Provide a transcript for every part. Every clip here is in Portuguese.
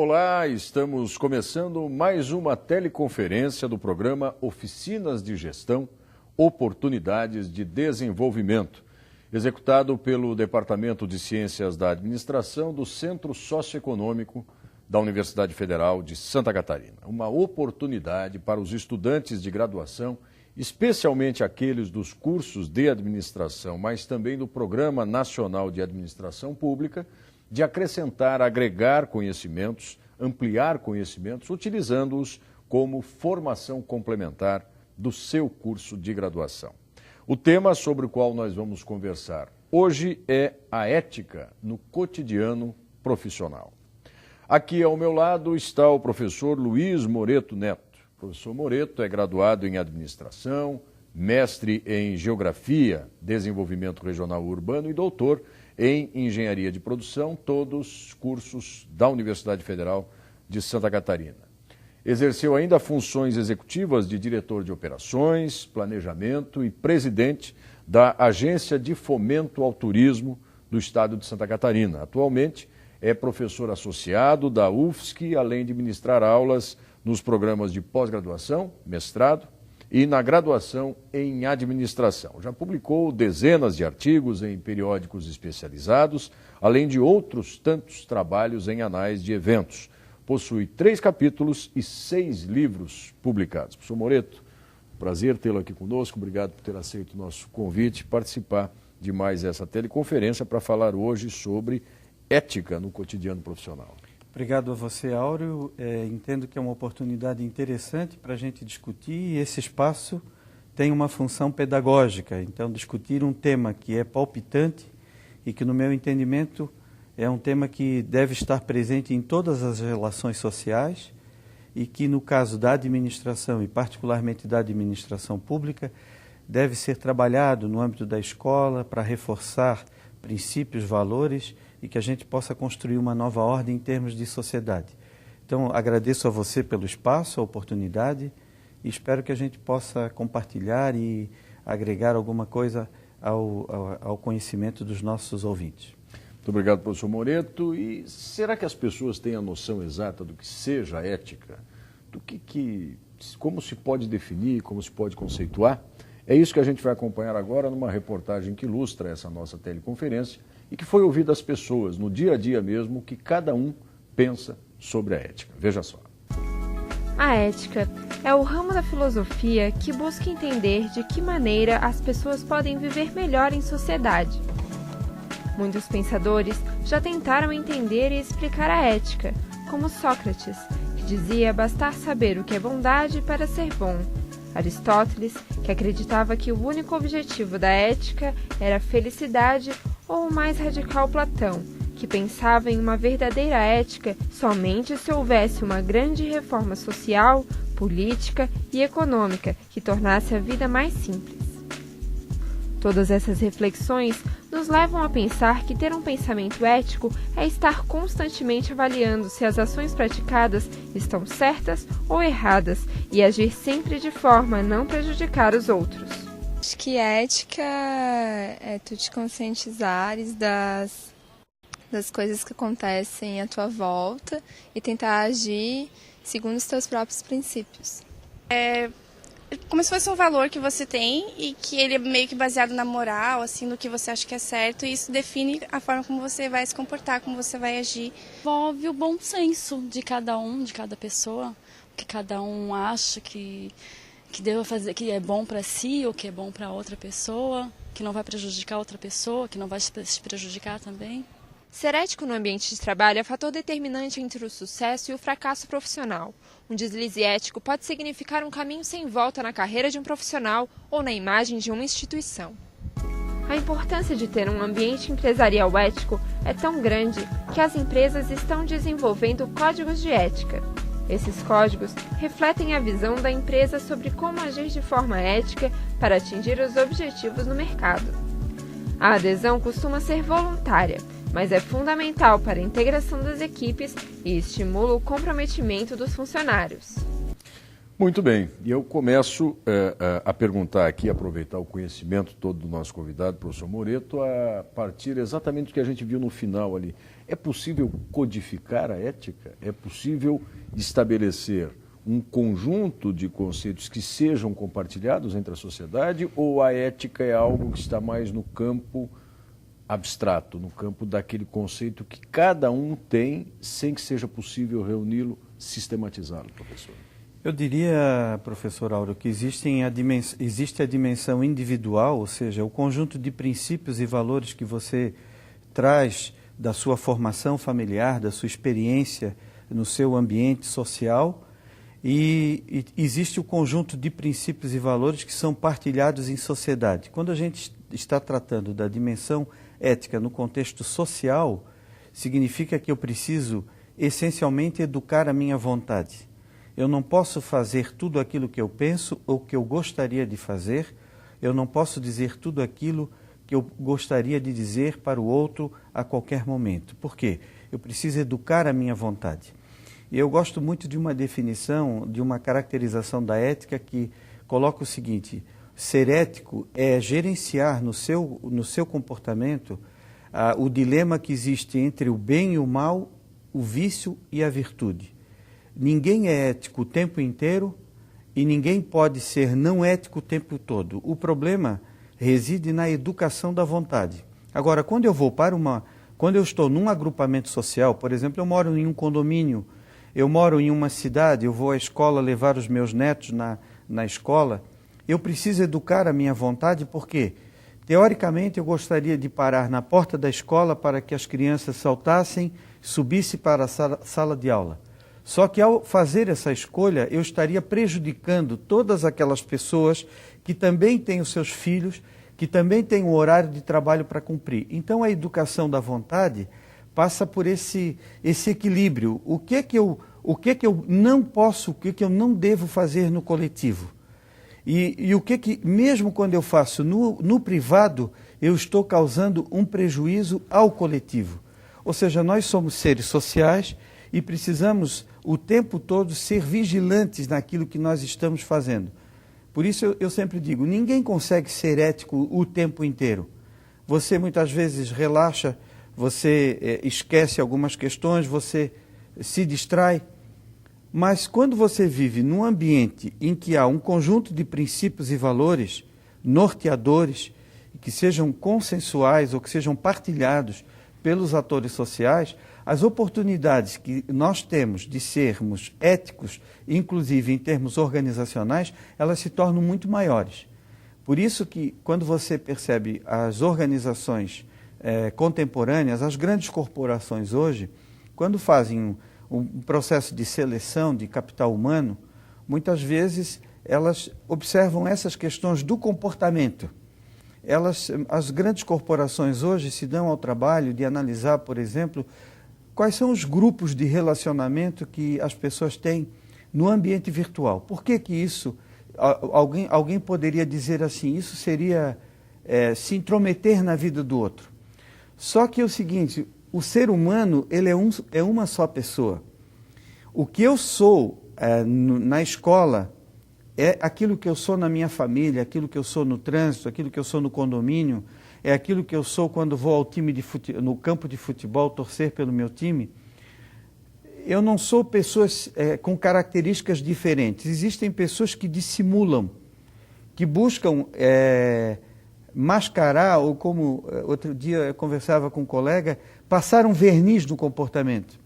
Olá, estamos começando mais uma teleconferência do programa Oficinas de Gestão, Oportunidades de Desenvolvimento, executado pelo Departamento de Ciências da Administração do Centro Socioeconômico da Universidade Federal de Santa Catarina. Uma oportunidade para os estudantes de graduação, especialmente aqueles dos cursos de administração, mas também do Programa Nacional de Administração Pública, de acrescentar, agregar conhecimentos, ampliar conhecimentos, utilizando-os como formação complementar do seu curso de graduação. O tema sobre o qual nós vamos conversar hoje é a ética no cotidiano profissional. Aqui ao meu lado está o professor Luiz Moreto Neto. O professor Moreto é graduado em administração, mestre em geografia, desenvolvimento regional urbano e doutor em engenharia de produção, todos cursos da Universidade Federal de Santa Catarina. Exerceu ainda funções executivas de diretor de operações, planejamento e presidente da Agência de Fomento ao Turismo do Estado de Santa Catarina. Atualmente é professor associado da UFSC, além de ministrar aulas nos programas de pós-graduação, mestrado e na graduação em administração. Já publicou dezenas de artigos em periódicos especializados, além de outros tantos trabalhos em anais de eventos. Possui 3 capítulos e 6 livros publicados. Professor Moreto, prazer tê-lo aqui conosco. Obrigado por ter aceito o nosso convite e participar de mais essa teleconferência para falar hoje sobre ética no cotidiano profissional. Obrigado a você, Áureo. Entendo que é uma oportunidade interessante para a gente discutir e esse espaço tem uma função pedagógica. Então, discutir um tema que é palpitante e que, no meu entendimento, é um tema que deve estar presente em todas as relações sociais e que, no caso da administração e particularmente da administração pública, deve ser trabalhado no âmbito da escola para reforçar princípios, valores e que a gente possa construir uma nova ordem em termos de sociedade. Então, agradeço a você pelo espaço, a oportunidade e espero que a gente possa compartilhar e agregar alguma coisa ao conhecimento dos nossos ouvintes. Muito obrigado, professor Moreto. E será que as pessoas têm a noção exata do que seja ética? Como se pode definir, como se pode conceituar? É isso que a gente vai acompanhar agora numa reportagem que ilustra essa nossa teleconferência e que foi ouvir das pessoas, no dia a dia mesmo, o que cada um pensa sobre a ética. Veja só. A ética é o ramo da filosofia que busca entender de que maneira as pessoas podem viver melhor em sociedade. Muitos pensadores já tentaram entender e explicar a ética, como Sócrates, que dizia bastar saber o que é bondade para ser bom. Aristóteles, que acreditava que o único objetivo da ética era a felicidade, ou o mais radical Platão, que pensava em uma verdadeira ética somente se houvesse uma grande reforma social, política e econômica que tornasse a vida mais simples. Todas essas reflexões nos levam a pensar que ter um pensamento ético é estar constantemente avaliando se as ações praticadas estão certas ou erradas e agir sempre de forma a não prejudicar os outros. Acho que ética é tu te conscientizares das coisas que acontecem à tua volta e tentar agir segundo os teus próprios princípios. É como se fosse um valor que você tem e que ele é meio que baseado na moral, assim, no que você acha que é certo, e isso define a forma como você vai se comportar, como você vai agir. Envolve o bom senso de cada um, de cada pessoa, o que cada um acha que deva fazer, que é bom para si ou que é bom para outra pessoa, que não vai prejudicar outra pessoa, que não vai se prejudicar também. Ser ético no ambiente de trabalho é fator determinante entre o sucesso e o fracasso profissional. Um deslize ético pode significar um caminho sem volta na carreira de um profissional ou na imagem de uma instituição. A importância de ter um ambiente empresarial ético é tão grande que as empresas estão desenvolvendo códigos de ética. Esses códigos refletem a visão da empresa sobre como agir de forma ética para atingir os objetivos no mercado. A adesão costuma ser voluntária, mas é fundamental para a integração das equipes e estimula o comprometimento dos funcionários. Muito bem, e eu começo a perguntar aqui, aproveitar o conhecimento todo do nosso convidado, professor Moreto, a partir exatamente do que a gente viu no final ali. É possível codificar a ética? É possível estabelecer um conjunto de conceitos que sejam compartilhados entre a sociedade, ou a ética é algo que está mais no campo abstrato, no campo daquele conceito que cada um tem, sem que seja possível reuni-lo, sistematizá-lo, professor? Eu diria, professor Áureo, que existe a dimensão individual, ou seja, o conjunto de princípios e valores que você traz da sua formação familiar, da sua experiência no seu ambiente social, e existe o conjunto de princípios e valores que são partilhados em sociedade. Quando a gente está tratando da dimensão ética no contexto social, significa que eu preciso essencialmente educar a minha vontade. Eu não posso fazer tudo aquilo que eu penso ou que eu gostaria de fazer, eu não posso dizer tudo aquilo que eu gostaria de dizer para o outro a qualquer momento. Por quê? Eu preciso educar a minha vontade. E eu gosto muito de uma definição, de uma caracterização da ética que coloca o seguinte: ser ético é gerenciar no seu comportamento o dilema que existe entre o bem e o mal, o vício e a virtude. Ninguém é ético o tempo inteiro e ninguém pode ser não ético o tempo todo. O problema reside na educação da vontade. Agora, quando eu estou num agrupamento social, por exemplo, eu moro em um condomínio, eu moro em uma cidade, eu vou à escola levar os meus netos na escola, eu preciso educar a minha vontade porque, teoricamente, eu gostaria de parar na porta da escola para que as crianças saltassem, subissem para a sala de aula. Só que ao fazer essa escolha, eu estaria prejudicando todas aquelas pessoas que também têm os seus filhos, que também têm um horário de trabalho para cumprir. Então, a educação da vontade passa por esse equilíbrio. O que é que eu não posso, o que é que eu não devo fazer no coletivo? E o que é que, mesmo quando eu faço no privado, eu estou causando um prejuízo ao coletivo. Ou seja, nós somos seres sociais e precisamos o tempo todo ser vigilantes naquilo que nós estamos fazendo. Por isso eu sempre digo, ninguém consegue ser ético o tempo inteiro. Você muitas vezes relaxa, você esquece algumas questões, você se distrai. Mas quando você vive num ambiente em que há um conjunto de princípios e valores norteadores, que sejam consensuais ou que sejam partilhados pelos atores sociais, as oportunidades que nós temos de sermos éticos, inclusive em termos organizacionais, elas se tornam muito maiores. Por isso que, quando você percebe as organizações contemporâneas, as grandes corporações hoje, quando fazem um processo de seleção de capital humano, muitas vezes elas observam essas questões do comportamento. As grandes corporações hoje se dão ao trabalho de analisar, por exemplo, quais são os grupos de relacionamento que as pessoas têm no ambiente virtual. Por que isso? Alguém poderia dizer assim, isso seria se intrometer na vida do outro. Só que é o seguinte, o ser humano ele é uma só pessoa. O que eu sou na escola é aquilo que eu sou na minha família, aquilo que eu sou no trânsito, aquilo que eu sou no condomínio, é aquilo que eu sou quando vou ao no campo de futebol torcer pelo meu time. Eu não sou pessoas com características diferentes. Existem pessoas que dissimulam, que buscam mascarar, ou como outro dia eu conversava com um colega, passar um verniz no comportamento.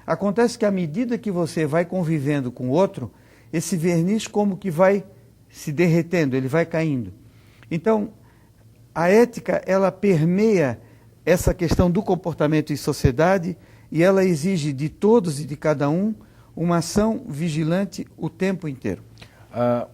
Acontece que à medida que você vai convivendo com o outro, esse verniz como que vai se derretendo, ele vai caindo. Então, a ética, ela permeia essa questão do comportamento em sociedade e ela exige de todos e de cada um uma ação vigilante o tempo inteiro.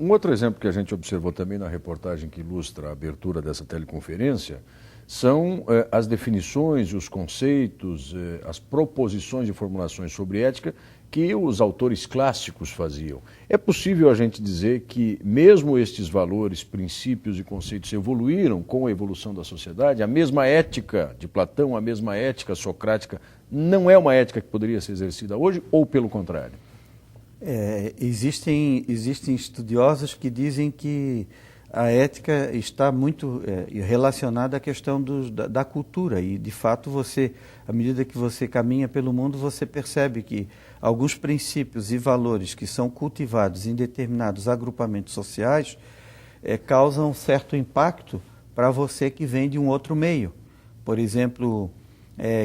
Um outro exemplo que a gente observou também na reportagem que ilustra a abertura dessa teleconferência são as definições, os conceitos, as proposições e formulações sobre ética que os autores clássicos faziam. É possível a gente dizer que mesmo estes valores, princípios e conceitos evoluíram com a evolução da sociedade? A mesma ética de Platão, a mesma ética socrática, não é uma ética que poderia ser exercida hoje ou pelo contrário? Existem estudiosos que dizem que a ética está muito relacionada à questão da cultura e, de fato, você, à medida que você caminha pelo mundo, você percebe que alguns princípios e valores que são cultivados em determinados agrupamentos sociais causam certo impacto para você que vem de um outro meio. Por exemplo,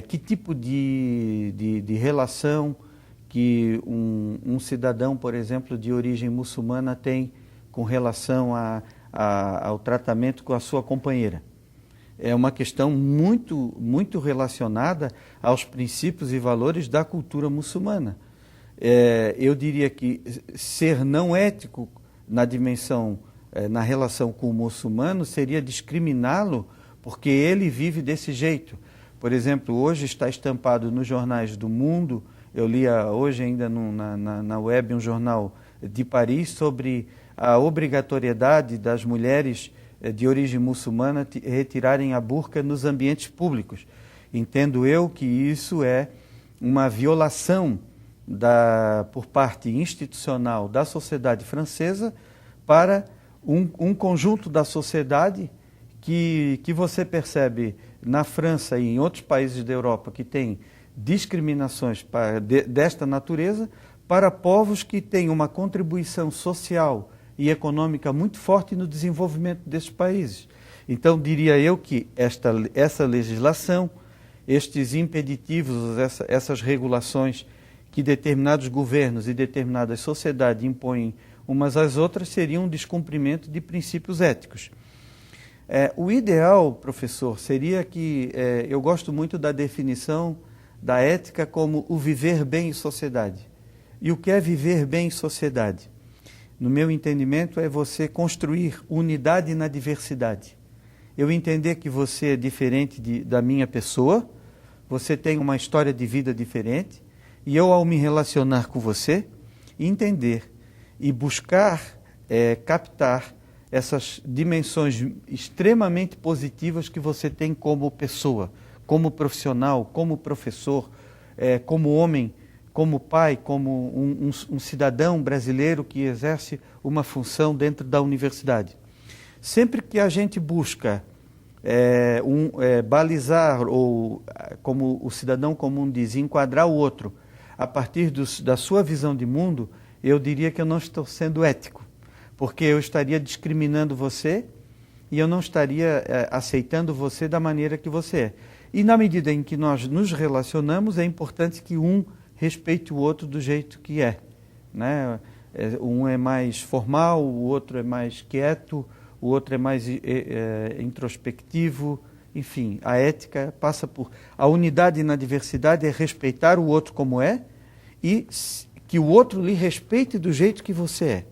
que tipo de relação que um cidadão, por exemplo, de origem muçulmana tem com relação ao tratamento com a sua companheira. É uma questão muito, muito relacionada aos princípios e valores da cultura muçulmana. Eu diria que ser não ético na dimensão, na relação com o muçulmano, seria discriminá-lo porque ele vive desse jeito. Por exemplo, hoje está estampado nos jornais do mundo, eu li hoje ainda na web um jornal de Paris sobre a obrigatoriedade das mulheres de origem muçulmana retirarem a burca nos ambientes públicos. Entendo eu que isso é uma violação por parte institucional da sociedade francesa para um conjunto da sociedade que você percebe na França e em outros países da Europa que tem discriminações desta natureza para povos que têm uma contribuição social e econômica muito forte no desenvolvimento desses países. Então, diria eu que essa legislação, estes impeditivos, essas regulações que determinados governos e determinadas sociedades impõem umas às outras, seriam um descumprimento de princípios éticos. O ideal, professor, seria que, eu gosto muito da definição da ética como o viver bem em sociedade. E o que é viver bem em sociedade? No meu entendimento, é você construir unidade na diversidade. Eu entender que você é diferente da minha pessoa, você tem uma história de vida diferente, e eu, ao me relacionar com você, entender e buscar captar essas dimensões extremamente positivas que você tem como pessoa, como profissional, como professor, como homem, como pai, como um cidadão brasileiro que exerce uma função dentro da universidade. Sempre que a gente busca balizar, ou como o cidadão comum diz, enquadrar o outro a partir da sua visão de mundo, eu diria que eu não estou sendo ético, porque eu estaria discriminando você e eu não estaria aceitando você da maneira que você é. E na medida em que nós nos relacionamos, é importante que um respeite o outro do jeito que é, né? Um é mais formal, o outro é mais quieto, o outro é mais introspectivo. Enfim, a ética passa por... A unidade na diversidade é respeitar o outro como é e que o outro lhe respeite do jeito que você é,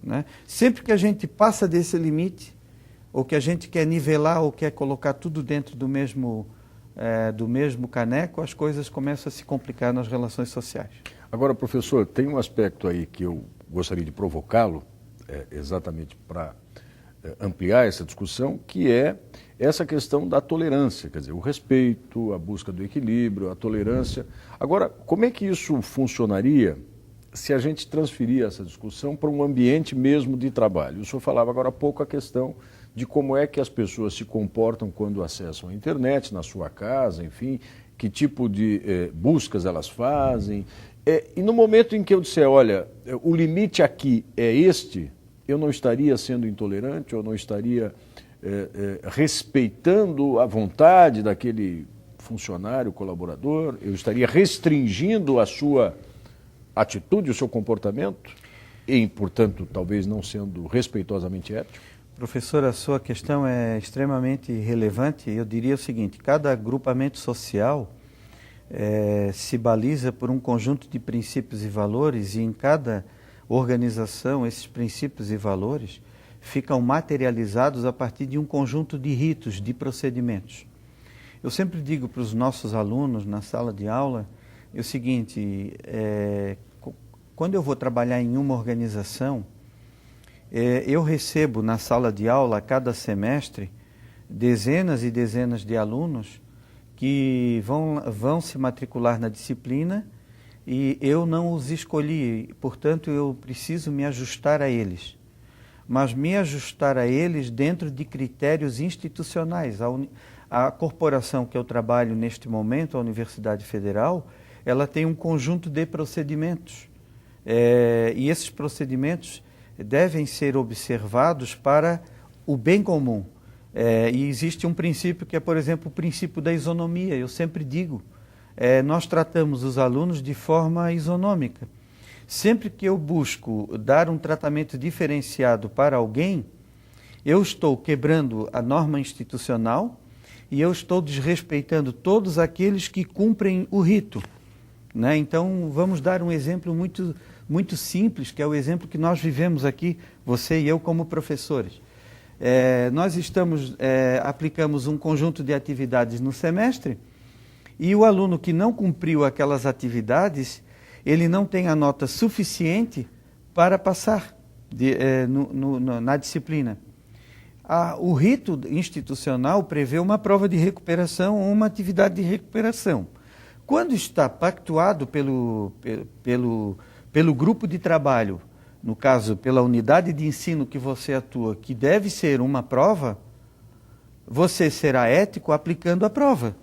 né? Sempre que a gente passa desse limite, ou que a gente quer nivelar, ou quer colocar tudo dentro do mesmo caneco, as coisas começam a se complicar nas relações sociais. Agora, professor, tem um aspecto aí que eu gostaria de provocá-lo, exatamente para ampliar essa discussão, que é essa questão da tolerância, quer dizer, o respeito, a busca do equilíbrio, a tolerância. Agora, como é que isso funcionaria se a gente transferir essa discussão para um ambiente mesmo de trabalho? O senhor falava agora há pouco a questão de como é que as pessoas se comportam quando acessam a internet, na sua casa, enfim, que tipo de buscas elas fazem. E no momento em que eu disser, olha, o limite aqui é este, eu não estaria sendo intolerante, eu não estaria respeitando a vontade daquele funcionário, colaborador, eu estaria restringindo a sua atitude, o seu comportamento, e, portanto, talvez não sendo respeitosamente ético? Professor, a sua questão é extremamente relevante. Eu diria o seguinte: cada agrupamento social se baliza por um conjunto de princípios e valores, e em cada organização esses princípios e valores ficam materializados a partir de um conjunto de ritos, de procedimentos. Eu sempre digo para os nossos alunos na sala de aula o seguinte: quando eu vou trabalhar em uma organização, eu recebo na sala de aula, a cada semestre, dezenas e dezenas de alunos que vão se matricular na disciplina e eu não os escolhi, portanto eu preciso me ajustar a eles. mas me ajustar a eles dentro de critérios institucionais. A corporação que eu trabalho neste momento, a Universidade Federal, ela tem um conjunto de procedimentos. E esses procedimentos devem ser observados para o bem comum. E existe um princípio que é, por exemplo, o princípio da isonomia. Eu sempre digo, nós tratamos os alunos de forma isonômica. Sempre que eu busco dar um tratamento diferenciado para alguém, eu estou quebrando a norma institucional e eu estou desrespeitando todos aqueles que cumprem o rito. Né? Então, vamos dar um exemplo muito simples, que é o exemplo que nós vivemos aqui, você e eu como professores. Nós aplicamos um conjunto de atividades no semestre e o aluno que não cumpriu aquelas atividades, ele não tem a nota suficiente para passar na disciplina. O rito institucional prevê uma prova de recuperação ou uma atividade de recuperação. Quando está pactuado pelo grupo de trabalho, no caso, pela unidade de ensino que você atua, que deve ser uma prova, você será ético aplicando a prova.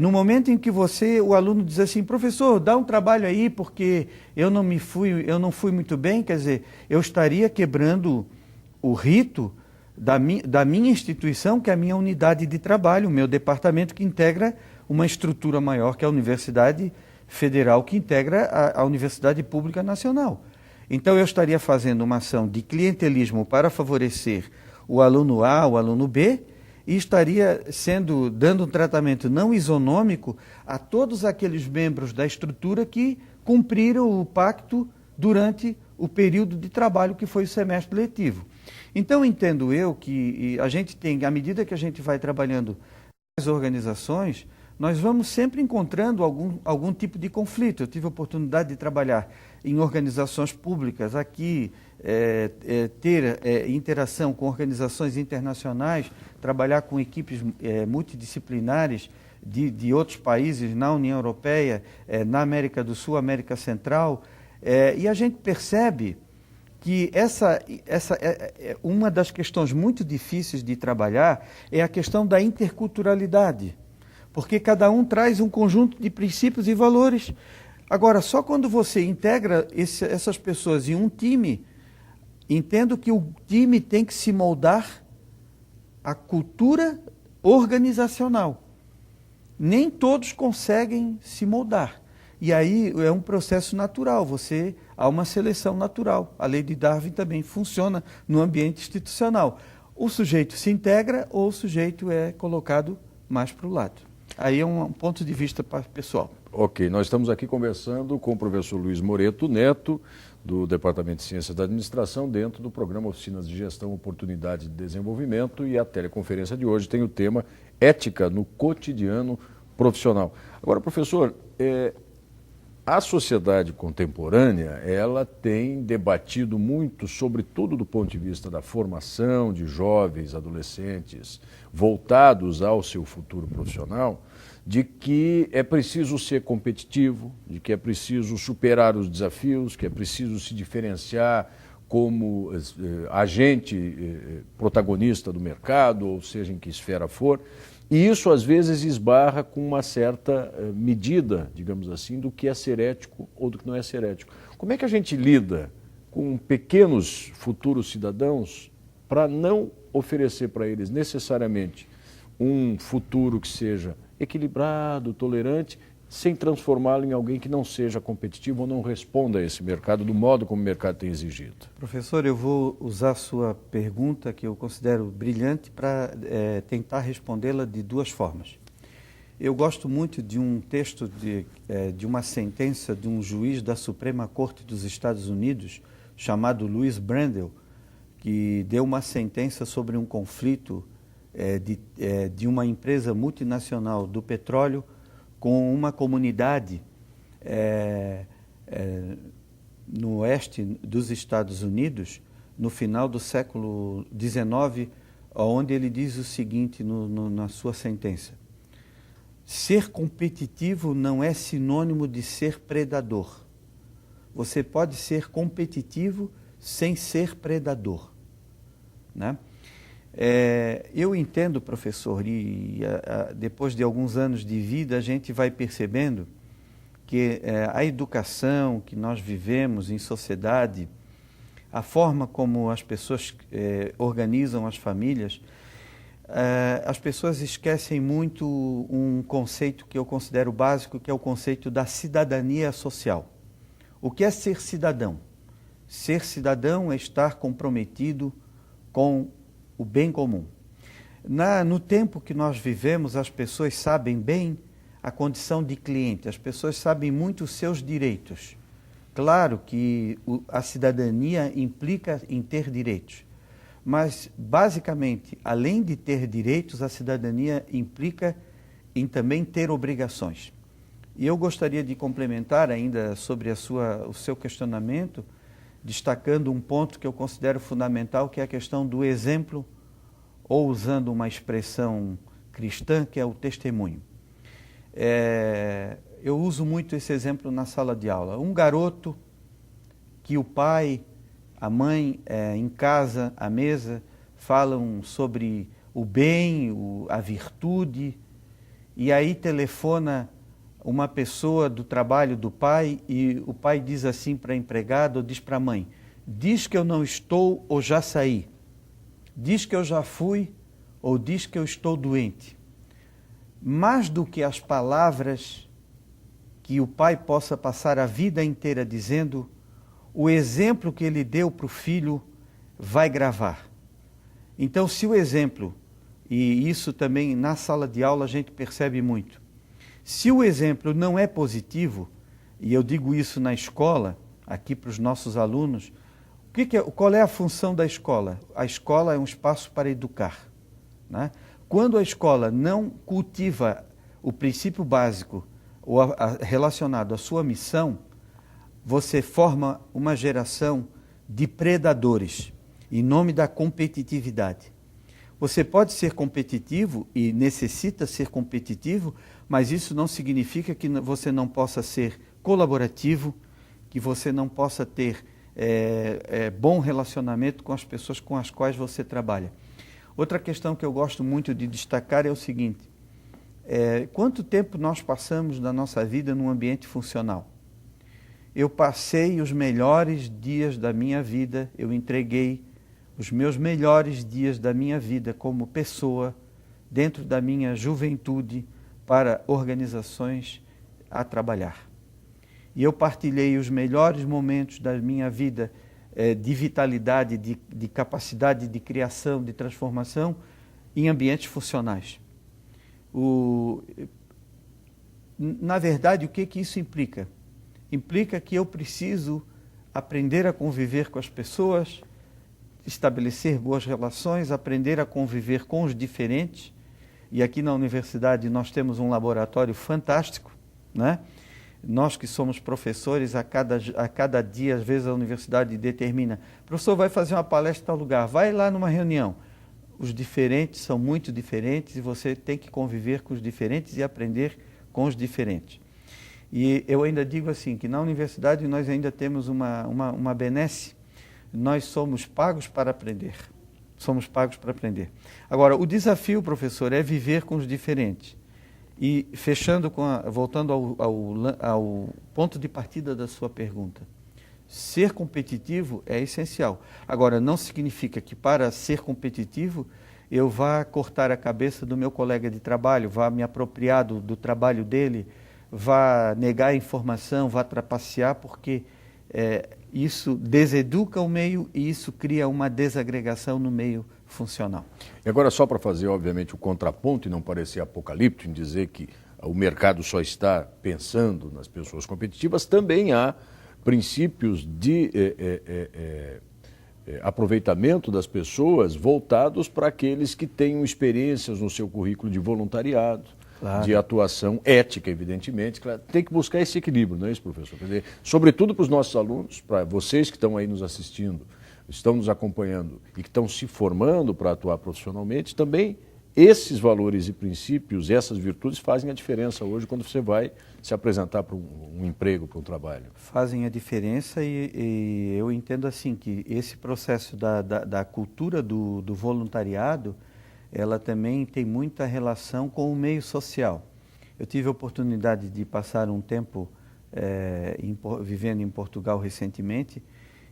No momento em que o aluno diz assim, professor, dá um trabalho aí porque eu não fui muito bem, quer dizer, eu estaria quebrando o rito da minha instituição, que é a minha unidade de trabalho, o meu departamento que integra uma estrutura maior que a Universidade Federal, que integra a Universidade Pública Nacional. Então eu estaria fazendo uma ação de clientelismo para favorecer o aluno A, o aluno B, e estaria dando um tratamento não isonômico a todos aqueles membros da estrutura que cumpriram o pacto durante o período de trabalho que foi o semestre letivo. Então, entendo eu que a gente tem, à medida que a gente vai trabalhando nas organizações, nós vamos sempre encontrando algum tipo de conflito. Eu tive a oportunidade de trabalhar em organizações públicas aqui, ter interação com organizações internacionais, trabalhar com equipes multidisciplinares de outros países na União Europeia, na América do Sul, América Central, e a gente percebe que uma das questões muito difíceis de trabalhar é a questão da interculturalidade, porque cada um traz um conjunto de princípios e valores. Agora, só quando você integra essas pessoas em um time, entendo que o time tem que se moldar à cultura organizacional. Nem todos conseguem se moldar. E aí é um processo natural, há uma seleção natural. A lei de Darwin também funciona no ambiente institucional. O sujeito se integra ou o sujeito é colocado mais para o lado. Aí é um ponto de vista pessoal. Ok, nós estamos aqui conversando com o professor Luiz Moreto Neto, do Departamento de Ciências da Administração, dentro do programa Oficinas de Gestão, Oportunidade de Desenvolvimento, e a teleconferência de hoje tem o tema Ética no Cotidiano Profissional. Agora, professor, a sociedade contemporânea, ela tem debatido muito, sobretudo do ponto de vista da formação de jovens, adolescentes, voltados ao seu futuro profissional, de que é preciso ser competitivo, de que é preciso superar os desafios, que é preciso se diferenciar como agente protagonista do mercado, ou seja, em que esfera for. E isso, às vezes, esbarra com uma certa medida, digamos assim, do que é ser ético ou do que não é ser ético. Como é que a gente lida com pequenos futuros cidadãos para não oferecer para eles necessariamente um futuro que seja equilibrado, tolerante, sem transformá-lo em alguém que não seja competitivo ou não responda a esse mercado do modo como o mercado tem exigido? Professor, eu vou usar a sua pergunta, que eu considero brilhante, para tentar respondê-la de duas formas. Eu gosto muito de um texto de uma sentença de um juiz da Suprema Corte dos Estados Unidos, chamado Louis Brandeis, que deu uma sentença sobre um conflito de uma empresa multinacional do petróleo com uma comunidade no oeste dos Estados Unidos, no final do século XIX, onde ele diz o seguinte na sua sentença: ser competitivo não é sinônimo de ser predador. Você pode ser competitivo sem ser predador, né? Eu entendo, professor, e depois de alguns anos de vida, a gente vai percebendo que a educação que nós vivemos em sociedade, a forma como as pessoas organizam as famílias, as pessoas esquecem muito um conceito que eu considero básico, que é o conceito da cidadania social. O que é ser cidadão? Ser cidadão é estar comprometido com o bem comum. No tempo que nós vivemos, as pessoas sabem bem a condição de cliente, as pessoas sabem muito os seus direitos. Claro que a cidadania implica em ter direitos, mas basicamente, além de ter direitos, a cidadania implica em também ter obrigações. E eu gostaria de complementar ainda sobre o seu questionamento, destacando um ponto que eu considero fundamental, que é a questão do exemplo, ou usando uma expressão cristã, que é o testemunho. Eu uso muito esse exemplo na sala de aula. Um garoto que o pai, a mãe, em casa, à mesa, falam sobre o bem, a virtude, e aí telefona uma pessoa do trabalho do pai e o pai diz assim para a empregada ou diz para a mãe: diz que eu não estou ou já saí, diz que eu já fui ou diz que eu estou doente. Mais do que as palavras que o pai possa passar a vida inteira dizendo, o exemplo que ele deu para o filho vai gravar. Então, se o exemplo, e isso também na sala de aula a gente percebe muito, se o exemplo não é positivo, e eu digo isso na escola, aqui para os nossos alunos, qual é a função da escola? A escola é um espaço para educar, né? Quando a escola não cultiva o princípio básico relacionado à sua missão, você forma uma geração de predadores, em nome da competitividade. Você pode ser competitivo e necessita ser competitivo, mas isso não significa que você não possa ser colaborativo, que você não possa ter bom relacionamento com as pessoas com as quais você trabalha. Outra questão que eu gosto muito de destacar é o seguinte: quanto tempo nós passamos da nossa vida num ambiente funcional? Eu passei os melhores dias da minha vida, eu entreguei os meus melhores dias da minha vida como pessoa, dentro da minha juventude, para organizações a trabalhar. E eu partilhei os melhores momentos da minha vida de vitalidade, de capacidade de criação, de transformação em ambientes funcionais. Na verdade, o que isso implica? Implica que eu preciso aprender a conviver com as pessoas, estabelecer boas relações, aprender a conviver com os diferentes. E aqui na universidade nós temos um laboratório fantástico, né? Nós que somos professores, a cada dia, às vezes a universidade determina: professor, vai fazer uma palestra em tal lugar, vai lá numa reunião. Os diferentes são muito diferentes e você tem que conviver com os diferentes e aprender com os diferentes. E eu ainda digo assim, que na universidade nós ainda temos uma benesse: nós somos pagos para aprender. Somos pagos para aprender. Agora, o desafio, professor, é viver com os diferentes. E fechando voltando ao ponto de partida da sua pergunta, ser competitivo é essencial. Agora, não significa que para ser competitivo eu vá cortar a cabeça do meu colega de trabalho, vá me apropriar do trabalho dele, vá negar a informação, vá trapacear, porque isso deseduca o meio e isso cria uma desagregação no meio funcional. E agora, só para fazer, obviamente, o contraponto e não parecer apocalíptico em dizer que o mercado só está pensando nas pessoas competitivas, também há princípios de aproveitamento das pessoas voltados para aqueles que tenham experiências no seu currículo de voluntariado, claro, de atuação ética, evidentemente. Claro, tem que buscar esse equilíbrio, não é isso, professor? Quer dizer, sobretudo para os nossos alunos, para vocês que estão aí nos assistindo, estão nos acompanhando e que estão se formando para atuar profissionalmente, também esses valores e princípios, essas virtudes fazem a diferença hoje quando você vai se apresentar para um emprego, para um trabalho. Fazem a diferença e eu entendo assim que esse processo da cultura do voluntariado, ela também tem muita relação com o meio social. Eu tive a oportunidade de passar um tempo vivendo em Portugal recentemente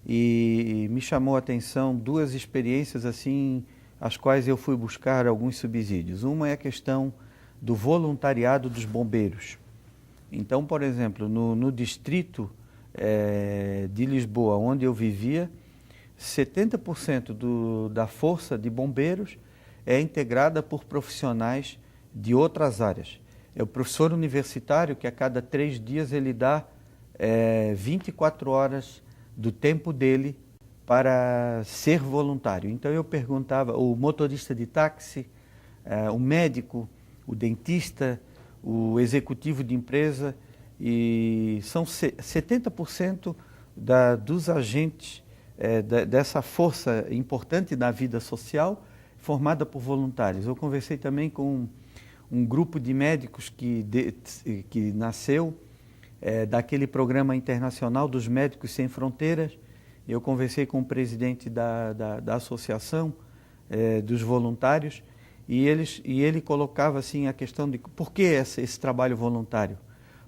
e me chamou a atenção duas experiências assim, as quais eu fui buscar alguns subsídios. Uma é a questão do voluntariado dos bombeiros. Então, por exemplo, no distrito de Lisboa, onde eu vivia, 70% da força de bombeiros é integrada por profissionais de outras áreas. É o professor universitário que a cada 3 dias ele dá 24 horas do tempo dele para ser voluntário. Então eu perguntava, o motorista de táxi, o médico, o dentista, o executivo de empresa, e são 70% dos agentes dessa força importante da vida social formada por voluntários. Eu conversei também com um grupo de médicos que nasceu daquele programa internacional dos Médicos Sem Fronteiras. Eu conversei com o presidente da associação dos voluntários e ele colocava assim a questão de por que esse trabalho voluntário?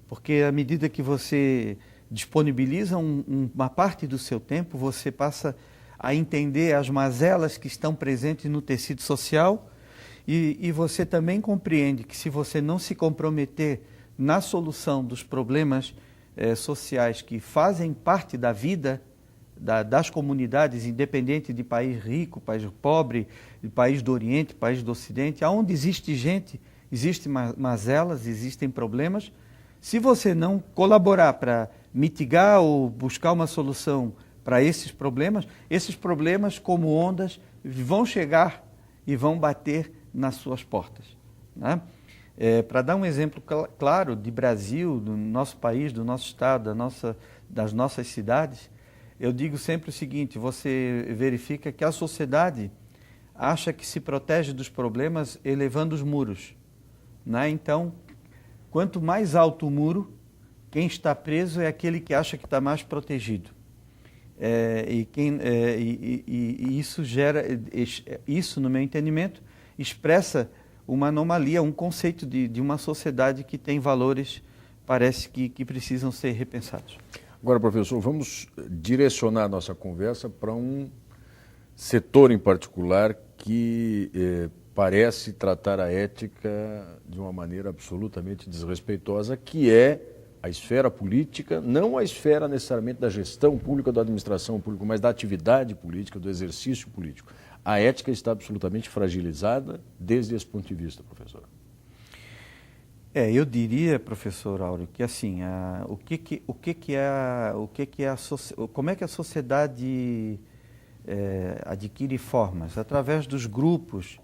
Porque à medida que você disponibiliza uma parte do seu tempo, você passa a entender as mazelas que estão presentes no tecido social e você também compreende que se você não se comprometer na solução dos problemas sociais que fazem parte da vida das comunidades, independente de país rico, país pobre, de país do Oriente, país do Ocidente, aonde existe gente, existem mazelas, existem problemas. Se você não colaborar para mitigar ou buscar uma solução para esses problemas como ondas vão chegar e vão bater nas suas portas, né? Para dar um exemplo claro de Brasil, do nosso país, do nosso estado, das nossas cidades, eu digo sempre o seguinte: você verifica que a sociedade acha que se protege dos problemas elevando os muros, né? Então, quanto mais alto o muro, quem está preso é aquele que acha que está mais protegido. Isso, no meu entendimento, expressa uma anomalia, um conceito de uma sociedade que tem valores, parece que precisam ser repensados. Agora, professor, vamos direcionar a nossa conversa para um setor em particular que parece tratar a ética de uma maneira absolutamente desrespeitosa, que é a esfera política, não a esfera necessariamente da gestão pública, da administração pública, mas da atividade política, do exercício político. A ética está absolutamente fragilizada desde esse ponto de vista, professor. Eu diria, professor Áureo, que assim, como é que a sociedade adquire formas? Através dos grupos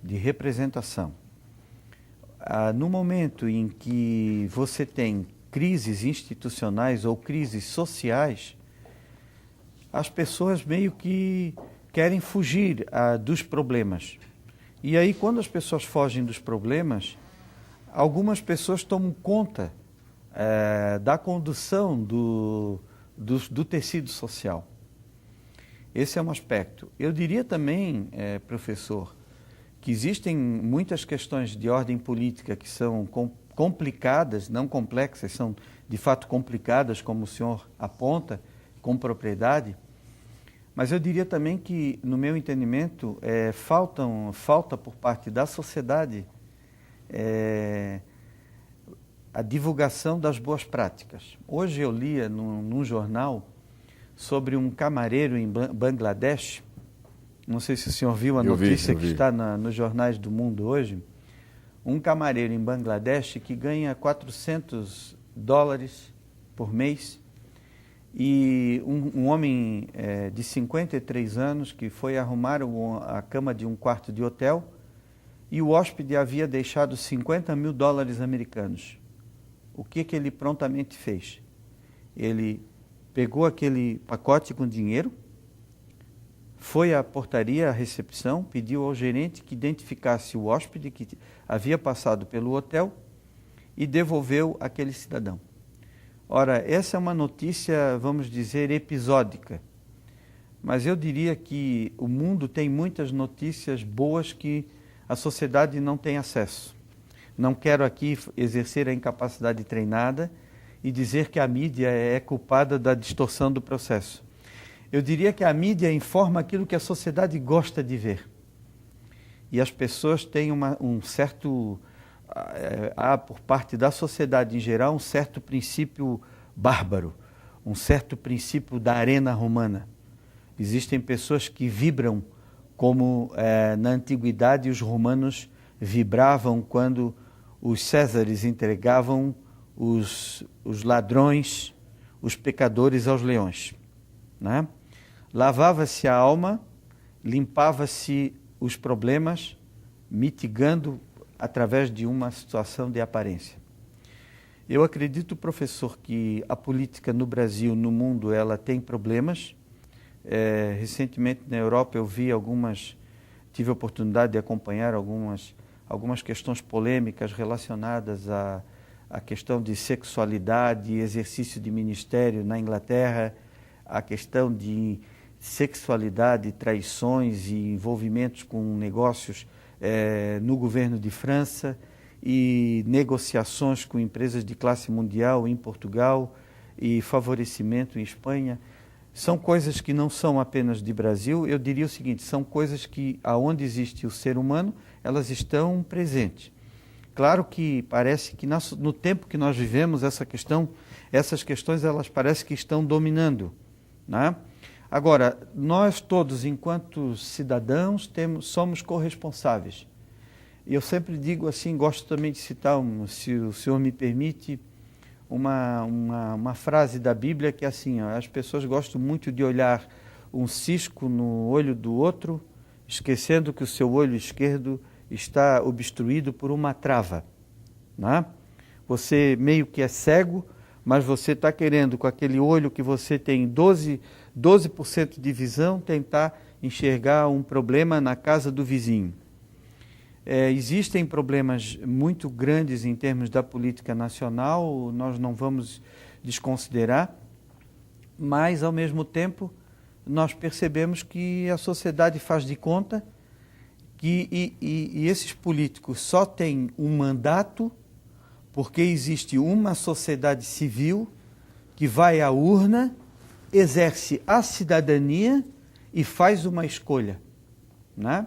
de representação. No momento em que você tem crises institucionais ou crises sociais, as pessoas meio que querem fugir dos problemas. E aí, quando as pessoas fogem dos problemas, algumas pessoas tomam conta da condução do tecido social. Esse é um aspecto. Eu diria também, professor, que existem muitas questões de ordem política que são complicadas, não complexas, são de fato complicadas, como o senhor aponta, com propriedade. Mas eu diria também que, no meu entendimento, falta por parte da sociedade a divulgação das boas práticas. Hoje eu lia num jornal sobre um camareiro em Bangladesh. Não sei se o senhor viu a notícia que está nos jornais do mundo hoje. Um camareiro em Bangladesh que ganha $400 por mês e um homem de 53 anos que foi arrumar a cama de um quarto de hotel e o hóspede havia deixado $50 mil americanos. O que ele prontamente fez? Ele pegou aquele pacote com dinheiro, foi à portaria, à recepção, pediu ao gerente que identificasse o hóspede que havia passado pelo hotel e devolveu aquele cidadão. Ora, essa é uma notícia, vamos dizer, episódica, mas eu diria que o mundo tem muitas notícias boas que a sociedade não tem acesso. Não quero aqui exercer a incapacidade treinada e dizer que a mídia é culpada da distorção do processo. Eu diria que a mídia informa aquilo que a sociedade gosta de ver. E as pessoas têm há por parte da sociedade em geral um certo princípio bárbaro, um certo princípio da arena romana. Existem pessoas que vibram como na antiguidade os romanos vibravam quando os césares entregavam os ladrões, os pecadores aos leões, né? Lavava-se a alma, limpava-se os problemas, mitigando através de uma situação de aparência. Eu acredito, professor, que a política no Brasil, no mundo, ela tem problemas. Recentemente na Europa eu tive a oportunidade de acompanhar algumas questões polêmicas relacionadas à questão de sexualidade e exercício de ministério na Inglaterra, a questão de sexualidade, traições e envolvimentos com negócios no governo de França e negociações com empresas de classe mundial em Portugal e favorecimento em Espanha. São coisas que não são apenas de Brasil, eu diria o seguinte, são coisas que, aonde existe o ser humano, elas estão presentes. Claro que parece que no tempo que nós vivemos, essas questões, elas parecem que estão dominando, né? Agora, nós todos, enquanto cidadãos, somos corresponsáveis. Eu sempre digo assim, gosto também de citar, se o senhor me permite, uma frase da Bíblia que é assim, as pessoas gostam muito de olhar um cisco no olho do outro, esquecendo que o seu olho esquerdo está obstruído por uma trava, né? Você meio que é cego, mas você está querendo, com aquele olho que você tem 12% de visão, tentar enxergar um problema na casa do vizinho. Existem problemas muito grandes em termos da política nacional, nós não vamos desconsiderar, mas, ao mesmo tempo, nós percebemos que a sociedade faz de conta que esses políticos só têm um mandato porque existe uma sociedade civil que vai à urna, exerce a cidadania e faz uma escolha, né?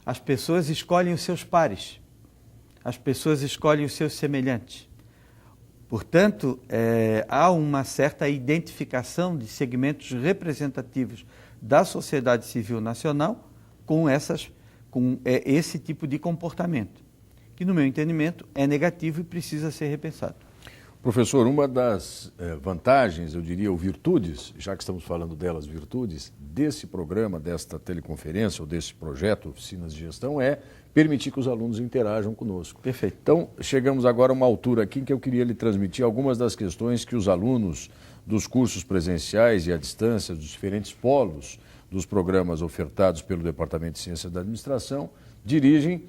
As pessoas escolhem os seus pares, as pessoas escolhem os seus semelhantes. Portanto, há uma certa identificação de segmentos representativos da sociedade civil nacional com esse tipo de comportamento, que, no meu entendimento, é negativo e precisa ser repensado. Professor, uma das vantagens, eu diria, ou virtudes, já que estamos falando delas, virtudes, desse programa, desta teleconferência ou desse projeto Oficinas de Gestão é permitir que os alunos interajam conosco. Perfeito. Então, chegamos agora a uma altura aqui em que eu queria lhe transmitir algumas das questões que os alunos dos cursos presenciais e à distância, dos diferentes polos dos programas ofertados pelo Departamento de Ciências da Administração, dirigem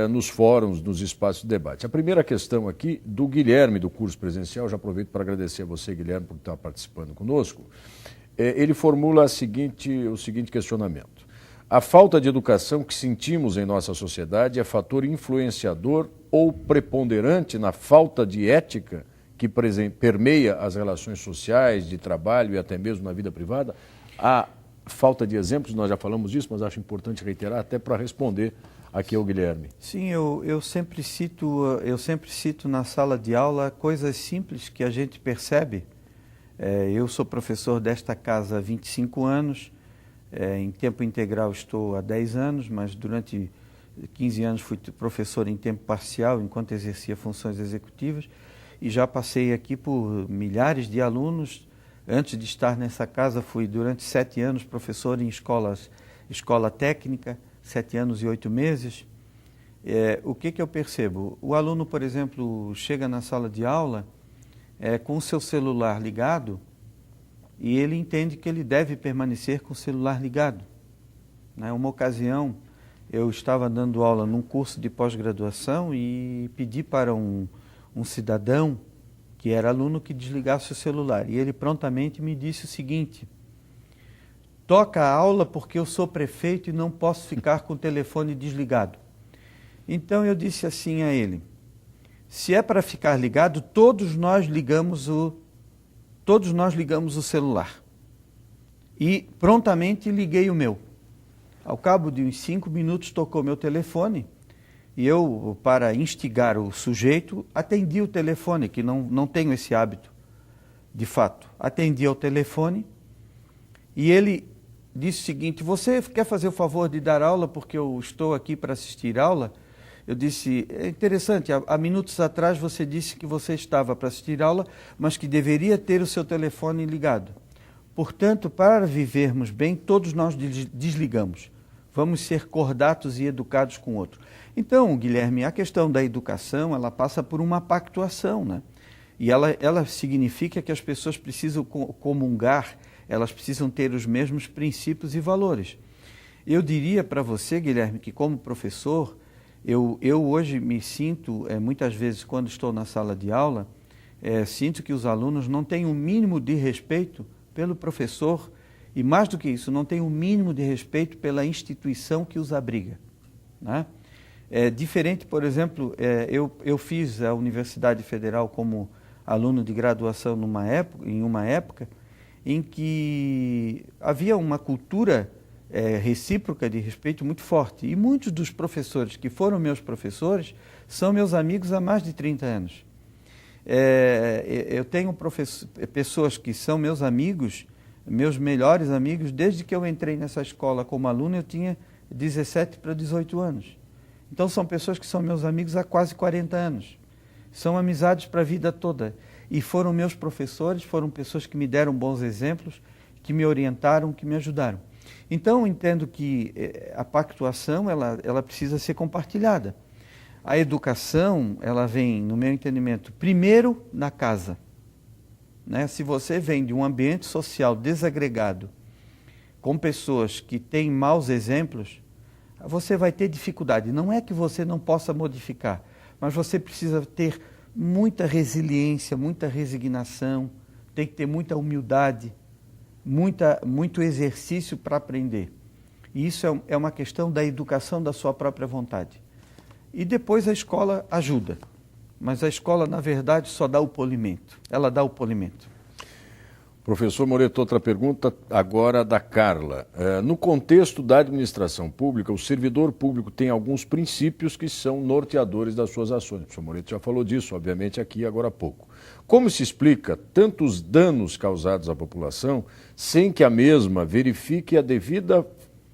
nos fóruns, nos espaços de debate. A primeira questão aqui do Guilherme, do curso presencial, já aproveito para agradecer a você, Guilherme, por estar participando conosco. Ele formula o seguinte questionamento. A falta de educação que sentimos em nossa sociedade é fator influenciador ou preponderante na falta de ética que permeia as relações sociais, de trabalho e até mesmo na vida privada? Há falta de exemplos, nós já falamos disso, mas acho importante reiterar até para responder aqui ao Guilherme. Sim, eu sempre cito na sala de aula coisas simples que a gente percebe. Eu sou professor desta casa há 25 anos, em tempo integral estou há 10 anos, mas durante 15 anos fui professor em tempo parcial, enquanto exercia funções executivas, e já passei aqui por milhares de alunos. Antes de estar nessa casa, fui durante 7 anos professor em escola técnica, 7 anos e 8 meses. O que eu percebo? O aluno, por exemplo, chega na sala de aula com o seu celular ligado e ele entende que ele deve permanecer com o celular ligado. né? Uma ocasião, eu estava dando aula num curso de pós-graduação e pedi para um cidadão, que era aluno, que desligasse o celular. E ele prontamente me disse o seguinte: toca a aula porque eu sou prefeito e não posso ficar com o telefone desligado. Então eu disse assim a ele: se é para ficar ligado, todos nós ligamos o celular. E prontamente liguei o meu. Ao cabo de uns 5 minutos tocou meu telefone e eu, para instigar o sujeito, atendi o telefone, que não tenho esse hábito, de fato. Atendi ao telefone e ele disse o seguinte: você quer fazer o favor de dar aula porque eu estou aqui para assistir aula? Eu disse: é interessante, há minutos atrás você disse que você estava para assistir aula, mas que deveria ter o seu telefone ligado. Portanto, para vivermos bem, todos nós desligamos. Vamos ser cordatos e educados com o outro. Então, Guilherme, a questão da educação, ela passa por uma pactuação, né? E ela significa que as pessoas precisam comungar, elas precisam ter os mesmos princípios e valores. Eu diria para você, Guilherme, que como professor, eu hoje me sinto, muitas vezes quando estou na sala de aula, sinto que os alunos não têm o mínimo de respeito pelo professor e, mais do que isso, não têm o mínimo de respeito pela instituição que os abriga, né? Diferente, por exemplo, eu fiz a Universidade Federal como aluno de graduação em uma época em que havia uma cultura recíproca de respeito muito forte. E muitos dos professores que foram meus professores são meus amigos há mais de 30 anos. Eu tenho pessoas que são meus amigos, meus melhores amigos, desde que eu entrei nessa escola como aluno, eu tinha 17 para 18 anos. Então são pessoas que são meus amigos há quase 40 anos. São amizades para a vida toda. E foram meus professores, foram pessoas que me deram bons exemplos, que me orientaram, que me ajudaram. Então, entendo que a pactuação, ela precisa ser compartilhada. A educação, ela vem, no meu entendimento, primeiro na casa, né? Se você vem de um ambiente social desagregado, com pessoas que têm maus exemplos, você vai ter dificuldade. Não é que você não possa modificar, mas você precisa ter muita resiliência, muita resignação, tem que ter muita humildade, muito exercício para aprender. E isso é uma questão da educação da sua própria vontade. E depois a escola ajuda, mas a escola, na verdade, só dá o polimento. Ela dá o polimento. Professor Moreto, outra pergunta agora da Carla. No contexto da administração pública, o servidor público tem alguns princípios que são norteadores das suas ações. O professor Moreto já falou disso, obviamente, aqui agora há pouco. Como se explica tantos danos causados à população sem que a mesma verifique a devida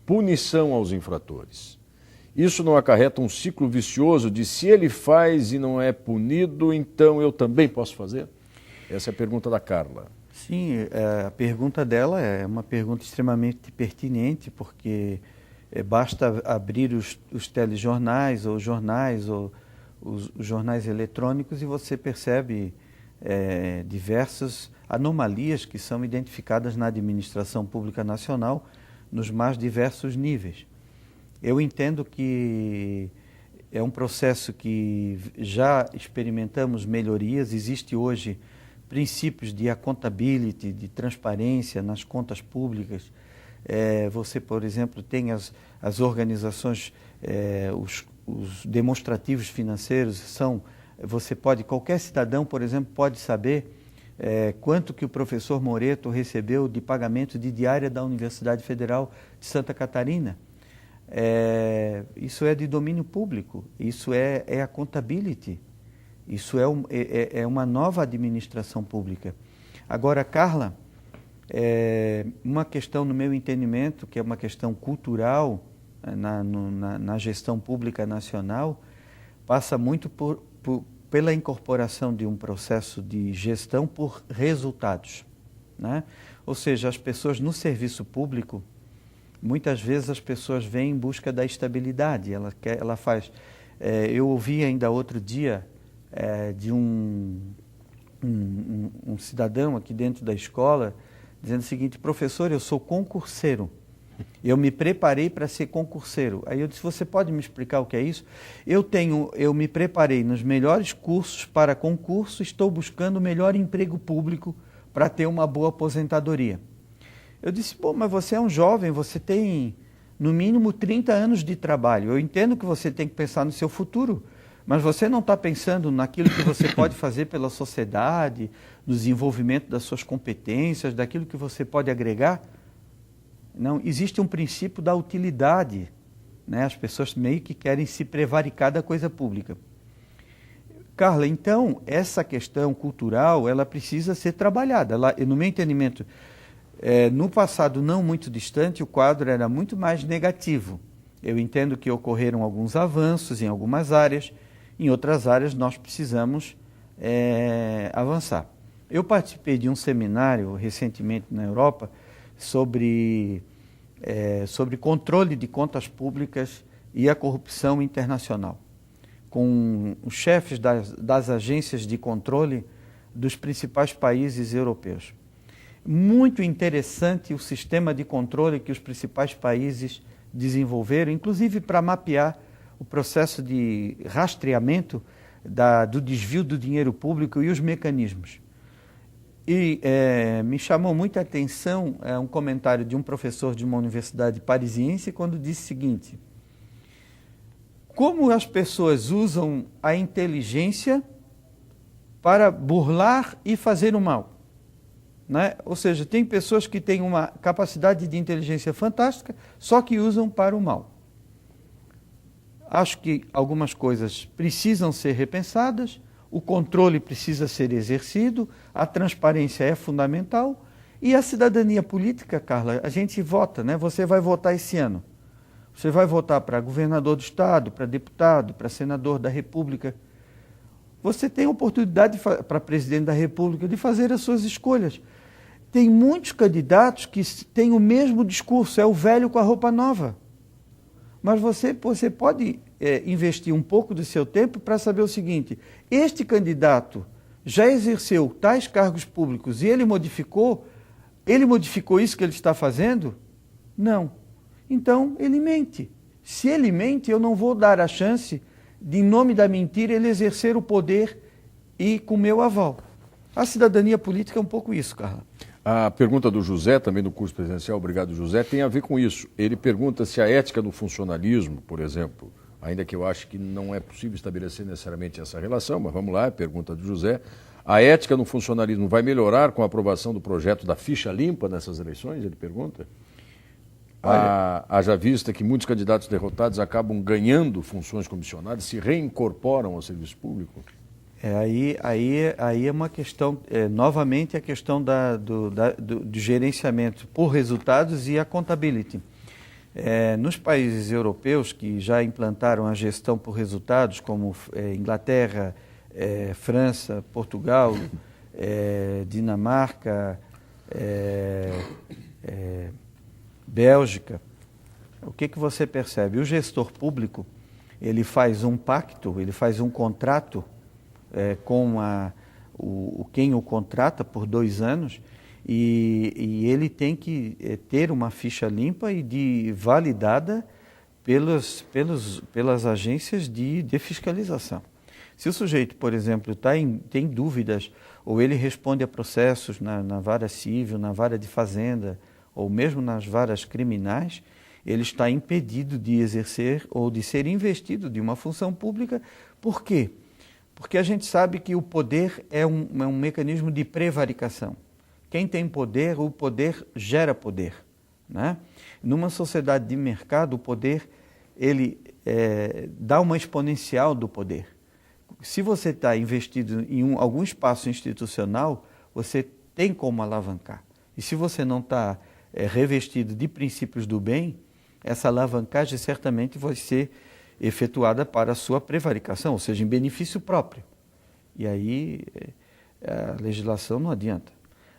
punição aos infratores? Isso não acarreta um ciclo vicioso de se ele faz e não é punido, então eu também posso fazer? Essa é a pergunta da Carla. Sim, a pergunta dela é uma pergunta extremamente pertinente, porque basta abrir os telejornais ou jornais ou os jornais eletrônicos e você percebe diversas anomalias que são identificadas na administração pública nacional nos mais diversos níveis. Eu entendo que é um processo que já experimentamos melhorias. Existe hoje princípios de accountability, de transparência nas contas públicas. Você, por exemplo, tem as organizações, os demonstrativos financeiros qualquer cidadão, por exemplo, pode saber quanto que o professor Moreto recebeu de pagamento de diária da Universidade Federal de Santa Catarina. Isso é de domínio público, isso é accountability, isso é uma nova administração pública. Agora, Carla, uma questão no meu entendimento, que é uma questão cultural na gestão pública nacional, passa muito pela incorporação de um processo de gestão por resultados, né? Ou seja, as pessoas no serviço público, muitas vezes as pessoas vêm em busca da estabilidade. Ela faz. Eu ouvi ainda outro dia de um cidadão aqui dentro da escola dizendo o seguinte: professor, eu sou concurseiro, Eu me preparei para ser concurseiro. Aí eu disse, você pode me explicar o que é isso? Eu me preparei nos melhores cursos para concurso, estou buscando o melhor emprego público para ter uma boa aposentadoria. Eu disse, pô, mas você é um jovem, você tem no mínimo 30 anos de trabalho. Eu entendo que você tem que pensar no seu futuro, mas você não está pensando naquilo que você pode fazer pela sociedade, no desenvolvimento das suas competências, daquilo que você pode agregar? Não, existe um princípio da utilidade, né? As pessoas meio que querem se prevaricar da coisa pública. Carla, então, essa questão cultural, ela precisa ser trabalhada. No meu entendimento, no passado não muito distante, o quadro era muito mais negativo. Eu entendo que ocorreram alguns avanços em algumas áreas, em outras áreas nós precisamos avançar. Eu participei de um seminário recentemente na Europa sobre controle de contas públicas e a corrupção internacional, com os chefes das agências de controle dos principais países europeus. Muito interessante o sistema de controle que os principais países desenvolveram, inclusive para mapear o processo de rastreamento do desvio do dinheiro público e os mecanismos. E me chamou muita atenção um comentário de um professor de uma universidade parisiense quando disse o seguinte: como as pessoas usam a inteligência para burlar e fazer o mal, né? Ou seja, tem pessoas que têm uma capacidade de inteligência fantástica, só que usam para o mal. Acho que algumas coisas precisam ser repensadas, o controle precisa ser exercido, a transparência é fundamental e a cidadania política, Carla, a gente vota, né? Você vai votar esse ano. Você vai votar para governador do estado, para deputado, para senador da República. Você tem a oportunidade para presidente da República de fazer as suas escolhas. Tem muitos candidatos que têm o mesmo discurso, é o velho com a roupa nova. Mas você pode investir um pouco do seu tempo para saber o seguinte: este candidato já exerceu tais cargos públicos e ele modificou isso que ele está fazendo? Não. Então, ele mente. Se ele mente, eu não vou dar a chance de, em nome da mentira, ele exercer o poder e com meu aval. A cidadania política é um pouco isso, Carla. A pergunta do José, também do curso presidencial, obrigado José, tem a ver com isso. Ele pergunta se a ética do funcionalismo, por exemplo, ainda que eu acho que não é possível estabelecer necessariamente essa relação, mas vamos lá, a pergunta do José. A ética no funcionalismo vai melhorar com a aprovação do projeto da ficha limpa nessas eleições? Ele pergunta. Haja vista que muitos candidatos derrotados acabam ganhando funções comissionadas, se reincorporam ao serviço público? Aí é uma questão, novamente a questão do gerenciamento por resultados e a accountability. Nos países europeus que já implantaram a gestão por resultados, como Inglaterra, França, Portugal, Dinamarca, Bélgica, o que você percebe? O gestor público, ele faz um pacto, ele faz um contrato com quem o contrata por 2 anos e ele tem que ter uma ficha limpa e validada pelas agências de fiscalização. Se o sujeito, por exemplo, tem dúvidas ou ele responde a processos na vara civil, na vara de fazenda ou mesmo nas varas criminais, ele está impedido de exercer ou de ser investido de uma função pública. Por quê? Porque a gente sabe que o poder é um mecanismo de prevaricação. Quem tem poder, o poder gera poder, né? Numa sociedade de mercado, o poder ele dá uma exponencial do poder. Se você está investido em algum espaço institucional, você tem como alavancar. E se você não está revestido de princípios do bem, essa alavancagem certamente vai ser efetuada para a sua prevaricação, ou seja, em benefício próprio. E aí a legislação não adianta.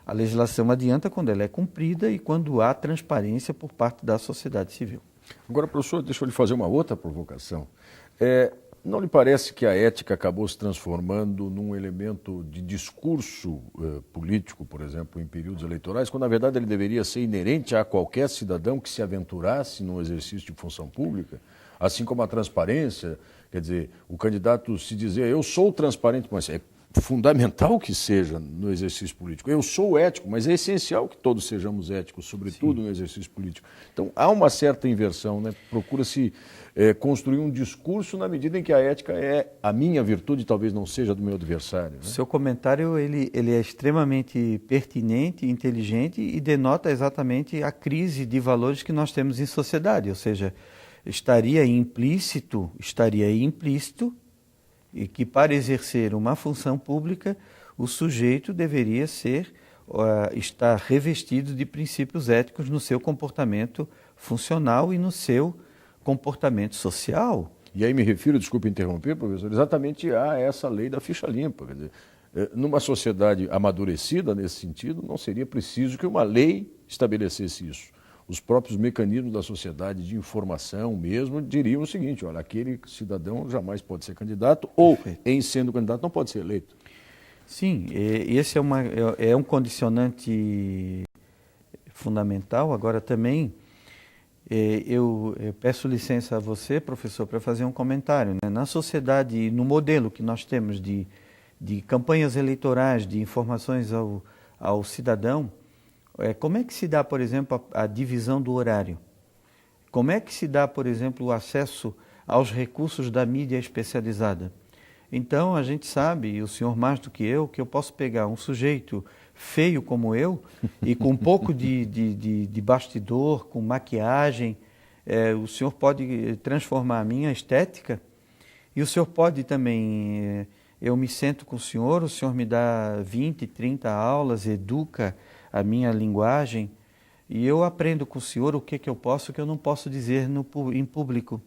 A legislação adianta quando ela é cumprida e quando há transparência por parte da sociedade civil. Agora, professor, deixa eu lhe fazer uma outra provocação. Não lhe parece que a ética acabou se transformando num elemento de discurso político, por exemplo, em períodos eleitorais, quando na verdade ele deveria ser inerente a qualquer cidadão que se aventurasse no exercício de função pública? Assim como a transparência, quer dizer, o candidato se dizer, eu sou transparente, mas é fundamental que seja no exercício político. Eu sou ético, mas é essencial que todos sejamos éticos, sobretudo no exercício político. Então, há uma certa inversão, né? Procura-se construir um discurso na medida em que a ética é a minha virtude, talvez não seja do meu adversário. Né? O seu comentário ele é extremamente pertinente, inteligente e denota exatamente a crise de valores que nós temos em sociedade, ou seja, estaria implícito e que para exercer uma função pública o sujeito deveria estar revestido de princípios éticos no seu comportamento funcional e no seu comportamento social. E aí me refiro, desculpe interromper, professor, exatamente a essa lei da ficha limpa. Quer dizer, numa sociedade amadurecida nesse sentido, não seria preciso que uma lei estabelecesse isso. Os próprios mecanismos da sociedade de informação mesmo diriam o seguinte, olha, aquele cidadão jamais pode ser candidato ou, em sendo candidato, não pode ser eleito. Sim, esse é um condicionante fundamental. Agora também, eu peço licença a você, professor, para fazer um comentário. Né? Na sociedade, no modelo que nós temos de campanhas eleitorais, de informações ao cidadão, como é que se dá, por exemplo, a divisão do horário? Como é que se dá, por exemplo, o acesso aos recursos da mídia especializada? Então, a gente sabe, e o senhor mais do que eu posso pegar um sujeito feio como eu e com um pouco de bastidor, com maquiagem, o senhor pode transformar a minha estética e o senhor pode também, eu me sento com o senhor me dá 20, 30 aulas, educa a minha linguagem, e eu aprendo com o senhor o que eu posso, o que eu não posso dizer em público.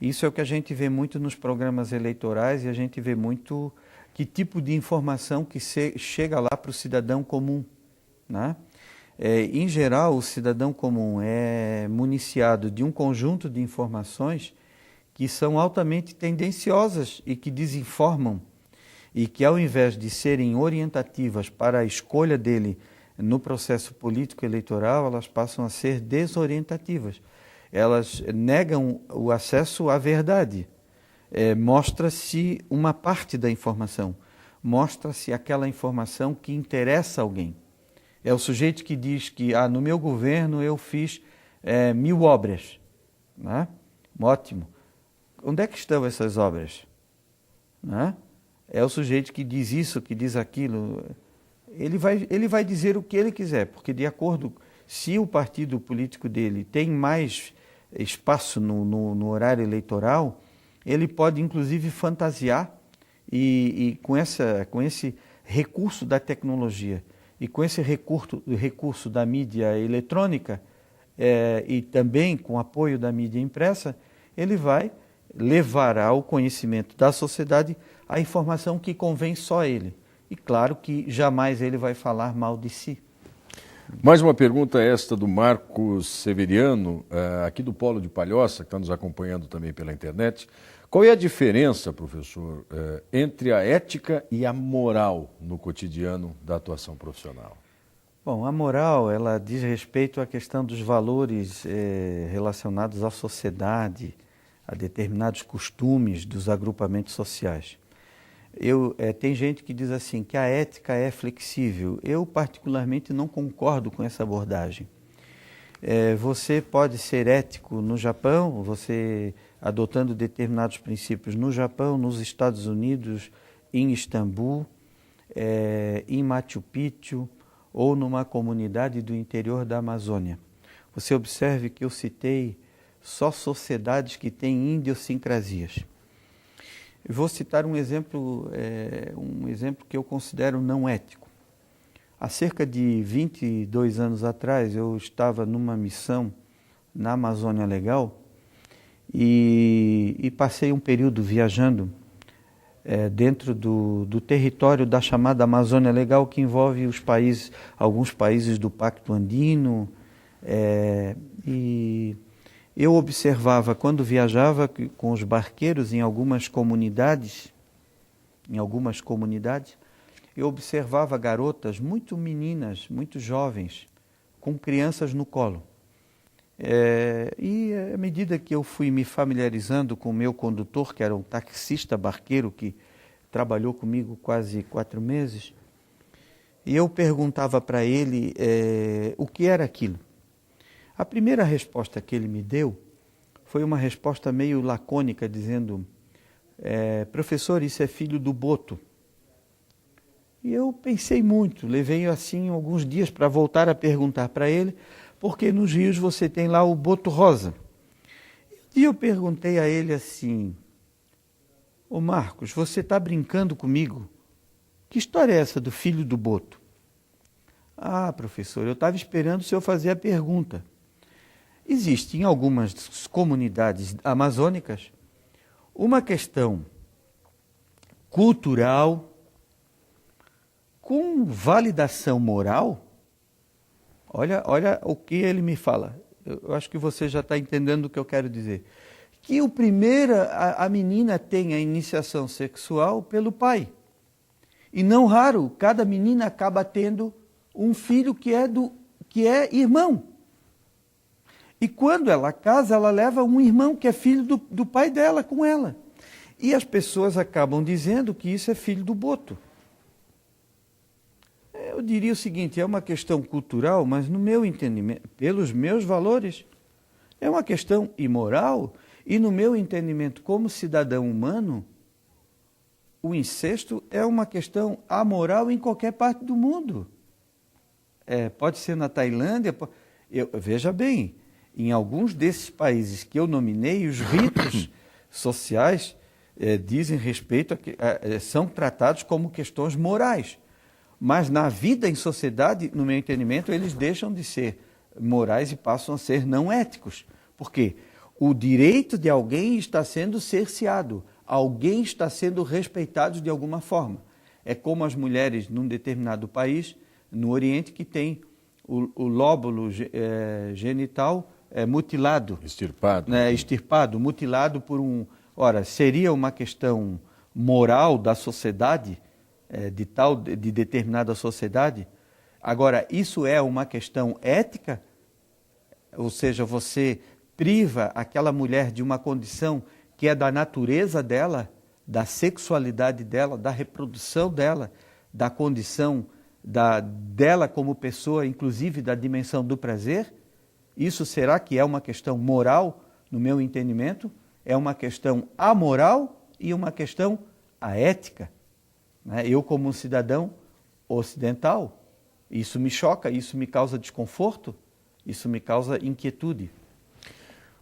Isso é o que a gente vê muito nos programas eleitorais e a gente vê muito que tipo de informação que chega lá para o cidadão comum. Né? Em geral, o cidadão comum é municiado de um conjunto de informações que são altamente tendenciosas e que desinformam, e que ao invés de serem orientativas para a escolha dele no processo político eleitoral, elas passam a ser desorientativas. Elas negam o acesso à verdade. Mostra-se uma parte da informação, mostra-se aquela informação que interessa a alguém. É o sujeito que diz que no meu governo eu fiz 1000 obras. Né? Ótimo. Onde é que estão essas obras? Né? É o sujeito que diz isso, que diz aquilo. Ele vai dizer o que ele quiser, porque de acordo, se o partido político dele tem mais espaço no horário eleitoral, ele pode inclusive fantasiar e com esse recurso da tecnologia e com esse recurso da mídia eletrônica e também com o apoio da mídia impressa, ele vai levar ao conhecimento da sociedade a informação que convém só a ele. E claro que jamais ele vai falar mal de si. Mais uma pergunta esta do Marcos Severiano, aqui do Polo de Palhoça, que está nos acompanhando também pela internet. Qual é a diferença, professor, entre a ética e a moral no cotidiano da atuação profissional? Bom, a moral, ela diz respeito à questão dos valores relacionados à sociedade, a determinados costumes dos agrupamentos sociais. Tem gente que diz assim, que a ética é flexível. Eu, particularmente, não concordo com essa abordagem. Você pode ser ético no Japão, você adotando determinados princípios no Japão, nos Estados Unidos, em Istambul, em Machu Picchu ou numa comunidade do interior da Amazônia. Você observe que eu citei só sociedades que têm idiosincrasias. Vou citar um exemplo que eu considero não ético. Há cerca de 22 anos atrás, eu estava numa missão na Amazônia Legal e passei um período viajando dentro do território da chamada Amazônia Legal, que envolve alguns países do Pacto Andino, e Eu observava, quando viajava com os barqueiros em algumas comunidades, eu observava garotas muito meninas, muito jovens, com crianças no colo. E à medida que eu fui me familiarizando com o meu condutor, que era um taxista barqueiro que trabalhou comigo quase 4 meses, e eu perguntava para ele o que era aquilo. A primeira resposta que ele me deu foi uma resposta meio lacônica, dizendo, professor, isso é filho do boto. E eu pensei muito, levei assim alguns dias para voltar a perguntar para ele, porque nos rios você tem lá o boto rosa. E eu perguntei a ele assim, ô Marcos, você está brincando comigo? Que história é essa do filho do boto? Ah, professor, eu estava esperando o senhor fazer a pergunta. Existe em algumas comunidades amazônicas uma questão cultural com validação moral. Olha o que ele me fala. Eu acho que você já está entendendo o que eu quero dizer. Que a menina tem a iniciação sexual pelo pai. E não raro, cada menina acaba tendo um filho que é irmão. E quando ela casa, ela leva um irmão que é filho do pai dela com ela. E as pessoas acabam dizendo que isso é filho do boto. Eu diria o seguinte, é uma questão cultural, mas no meu entendimento, pelos meus valores, é uma questão imoral. E no meu entendimento como cidadão humano, o incesto é uma questão amoral em qualquer parte do mundo. Pode ser na Tailândia, veja bem, em alguns desses países que eu nominei, os ritos sociais dizem respeito são tratados como questões morais. Mas na vida em sociedade, no meu entendimento, eles deixam de ser morais e passam a ser não éticos. Por quê? O direito de alguém está sendo cerceado, alguém está sendo respeitado de alguma forma. É como as mulheres num determinado país, no Oriente, que tem o lóbulo genital mutilado. Extirpado. Extirpado, mutilado por um... Ora, seria uma questão moral da sociedade, de determinada sociedade? Agora, isso é uma questão ética? Ou seja, você priva aquela mulher de uma condição que é da natureza dela, da sexualidade dela, da reprodução dela, da condição dela como pessoa, inclusive da dimensão do prazer? Isso será que é uma questão moral, no meu entendimento? É uma questão amoral e uma questão aética. Eu, como um cidadão ocidental, isso me choca, isso me causa desconforto, isso me causa inquietude.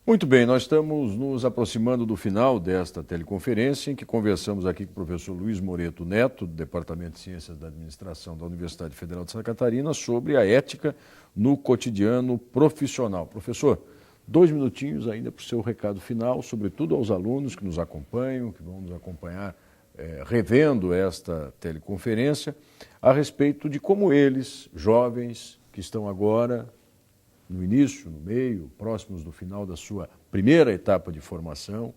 Muito bem, nós estamos nos aproximando do final desta teleconferência, em que conversamos aqui com o professor Luiz Moreto Neto, do Departamento de Ciências da Administração da Universidade Federal de Santa Catarina, sobre a ética no cotidiano profissional. Professor, 2 minutinhos ainda para o seu recado final, sobretudo aos alunos que nos acompanham, que vão nos acompanhar revendo esta teleconferência, a respeito de como eles, jovens que estão agora no início, no meio, próximos do final da sua primeira etapa de formação,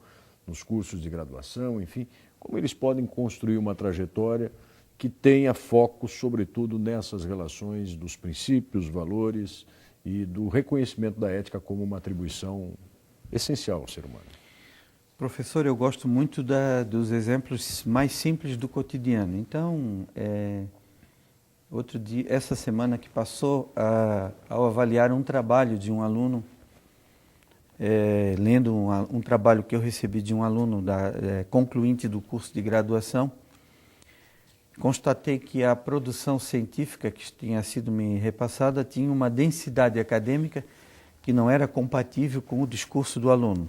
nos cursos de graduação, enfim, como eles podem construir uma trajetória que tenha foco, sobretudo, nessas relações dos princípios, valores e do reconhecimento da ética como uma atribuição essencial ao ser humano. Professor, eu gosto muito dos exemplos mais simples do cotidiano. Então, outro dia, essa semana que passou, ao avaliar um trabalho de um aluno, lendo um trabalho que eu recebi de um aluno concluinte do curso de graduação, constatei que a produção científica que tinha sido me repassada tinha uma densidade acadêmica que não era compatível com o discurso do aluno.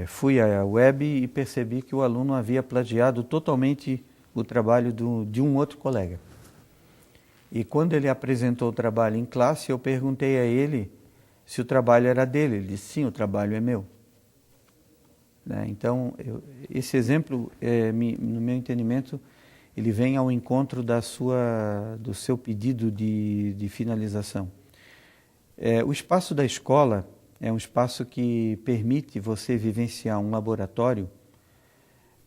Fui à web e percebi que o aluno havia plagiado totalmente o trabalho de um outro colega. E quando ele apresentou o trabalho em classe, eu perguntei a ele se o trabalho era dele. Ele disse, sim, o trabalho é meu. Então, esse exemplo, no meu entendimento, ele vem ao encontro do seu pedido de finalização. O espaço da escola é um espaço que permite você vivenciar um laboratório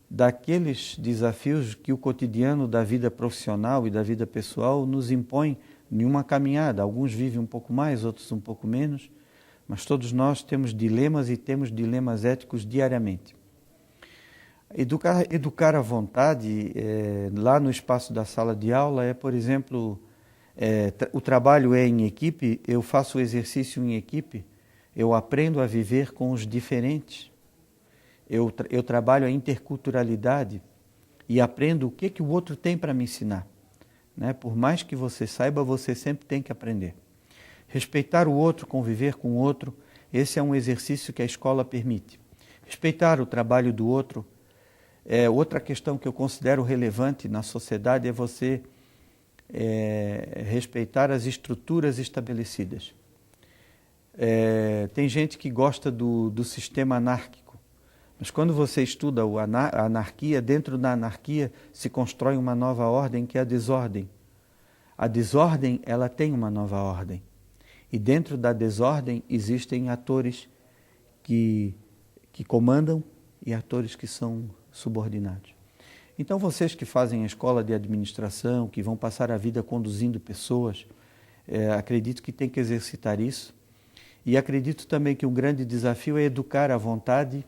daqueles desafios que o cotidiano da vida profissional e da vida pessoal nos impõe em uma caminhada. Alguns vivem um pouco mais, outros um pouco menos, mas todos nós temos dilemas e temos dilemas éticos diariamente. Educar à vontade, lá no espaço da sala de aula, por exemplo, o trabalho é em equipe, eu faço o exercício em equipe, eu aprendo a viver com os diferentes, eu trabalho a interculturalidade e aprendo o que o outro tem para me ensinar. Né? Por mais que você saiba, você sempre tem que aprender. Respeitar o outro, conviver com o outro, esse é um exercício que a escola permite. Respeitar o trabalho do outro. Outra questão que eu considero relevante na sociedade é você respeitar as estruturas estabelecidas. Tem gente que gosta do sistema anárquico, mas quando você estuda a anarquia, dentro da anarquia se constrói uma nova ordem que é a desordem. A desordem, ela tem uma nova ordem. E dentro da desordem existem atores que comandam e atores que são subordinados. Então vocês que fazem a escola de administração, que vão passar a vida conduzindo pessoas, acredito que tem que exercitar isso. E acredito também que um grande desafio é educar à vontade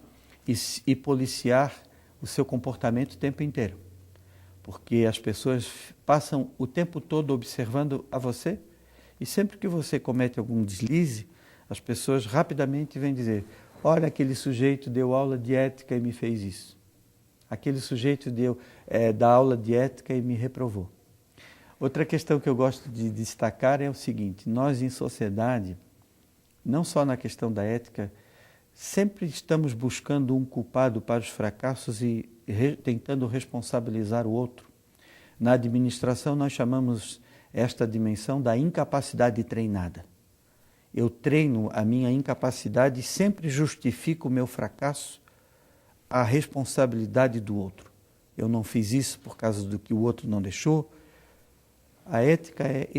e policiar o seu comportamento o tempo inteiro. Porque as pessoas passam o tempo todo observando a você e sempre que você comete algum deslize, as pessoas rapidamente vêm dizer: olha, aquele sujeito deu aula de ética e me fez isso. Aquele sujeito deu da aula de ética e me reprovou. Outra questão que eu gosto de destacar é o seguinte: nós em sociedade, não só na questão da ética, sempre estamos buscando um culpado para os fracassos e tentando responsabilizar o outro. Na administração nós chamamos esta dimensão da incapacidade treinada. Eu treino a minha incapacidade e sempre justifico o meu fracasso à responsabilidade do outro. Eu não fiz isso por causa do que o outro não deixou. A ética é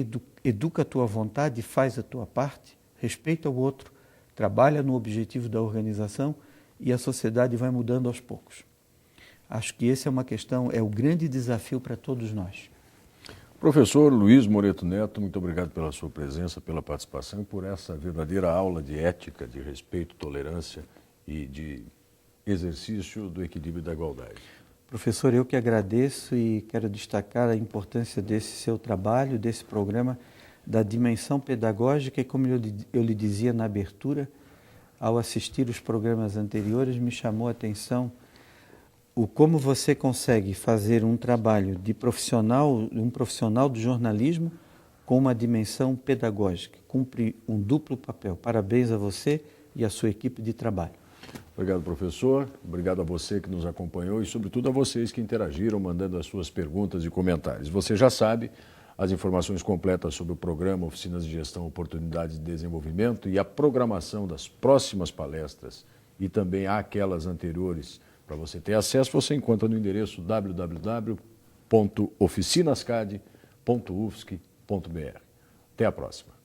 educa a tua vontade, faz a tua parte, respeita o outro, trabalha no objetivo da organização e a sociedade vai mudando aos poucos. Acho que essa é uma questão, é o grande desafio para todos nós. Professor Luiz Moreto Neto, muito obrigado pela sua presença, pela participação e por essa verdadeira aula de ética, de respeito, tolerância e de exercício do equilíbrio e da igualdade. Professor, eu que agradeço e quero destacar a importância desse seu trabalho, desse programa, da dimensão pedagógica e, como eu lhe dizia na abertura, ao assistir os programas anteriores, me chamou a atenção como você consegue fazer um trabalho de um profissional do jornalismo com uma dimensão pedagógica, cumpre um duplo papel. Parabéns a você e a sua equipe de trabalho. Obrigado, professor. Obrigado a você que nos acompanhou e, sobretudo, a vocês que interagiram, mandando as suas perguntas e comentários. Você já sabe, as informações completas sobre o programa Oficinas de Gestão, Oportunidades de Desenvolvimento e a programação das próximas palestras e também aquelas anteriores, para você ter acesso, você encontra no endereço www.oficinascad.ufsc.br. Até a próxima.